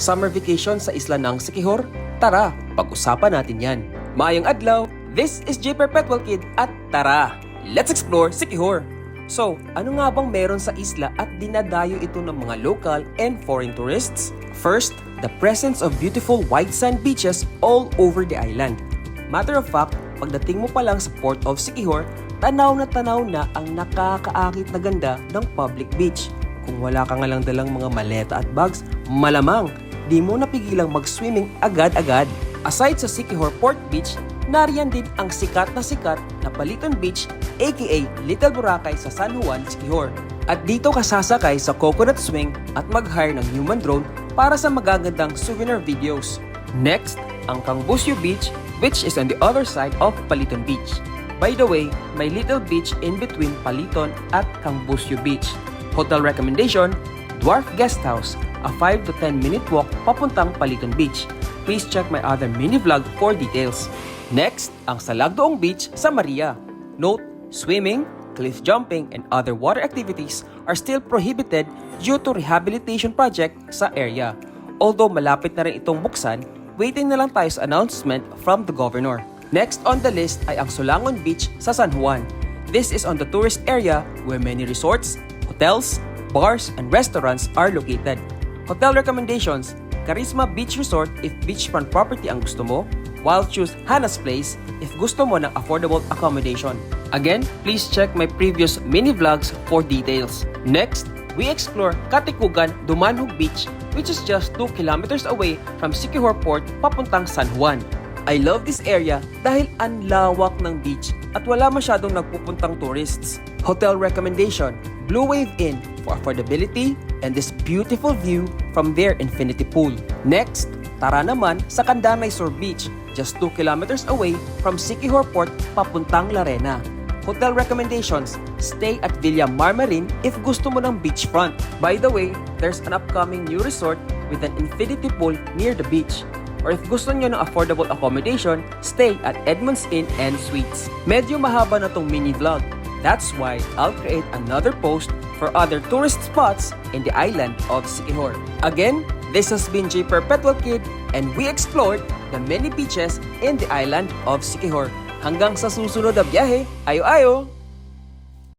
Summer vacation sa isla ng Siquijor? Tara, pag-usapan natin yan. Maayong adlaw, this is J Perpetual Kid at tara, let's explore Siquijor! So, ano nga bang meron sa isla at dinadayo ito ng mga local and foreign tourists? First, the presence of beautiful white sand beaches all over the island. Matter of fact, pagdating mo pa lang sa Port of Siquijor, tanaw na ang nakakaakit na ganda ng public beach. Kung wala ka nga lang dalang mga maleta at bags, malamang di mo napigilang mag-swimming agad-agad. Aside sa Siquijor Port Beach, nariyan din ang sikat na Paliton Beach aka Little Boracay sa San Juan, Siquijor. At dito ka sasakay sa coconut swing at mag-hire ng human drone para sa magagandang souvenir videos. Next, ang Cangbusio Beach which is on the other side of Paliton Beach. By the way, may little beach in between Paliton at Cangbusio Beach. Hotel recommendation, Dwarf Guest House, a 5 to 10 minute walk papuntang Paliton Beach. Please check my other mini vlog for details. Next, ang Salagdoong Beach sa Maria. Note, swimming, cliff jumping, and other water activities are still prohibited due to rehabilitation project sa area. Although malapit na rin itong buksan, waiting na lang tayo sa announcement from the governor. Next on the list ay ang Solangon Beach sa San Juan. This is on the tourist area where many resorts, hotels, bars, and restaurants are located. Hotel recommendations, Carisma Beach Resort if beachfront property ang gusto mo, while choose Hannah's Place if gusto mo ng affordable accommodation. Again, please check my previous mini vlogs for details. Next, we explore Katikugan Dumanhog Beach which is just 2 kilometers away from Siquijor Port papuntang San Juan. I love this area dahil ang lawak ng beach at wala masyadong nagpupuntang tourists. Hotel recommendation, Blue Wave Inn for affordability and this beautiful view from their infinity pool. Next, tara naman sa Candanay Sur Beach, just 2 kilometers away from Siquijor Port papuntang Larena. Hotel recommendations, stay at Villa Marmarin if gusto mo ng beachfront. By the way, there's an upcoming new resort with an infinity pool near the beach. Or if gusto nyo ng affordable accommodation, stay at Edmonds Inn and Suites. Medyo mahaba na tong mini vlog. That's why I'll create another post for other tourist spots in the island of Siquijor. Again, this has been J Perpetual Kid and we explored the many beaches in the island of Siquijor. Hanggang sa susunod na biyahe, ayo-ayo!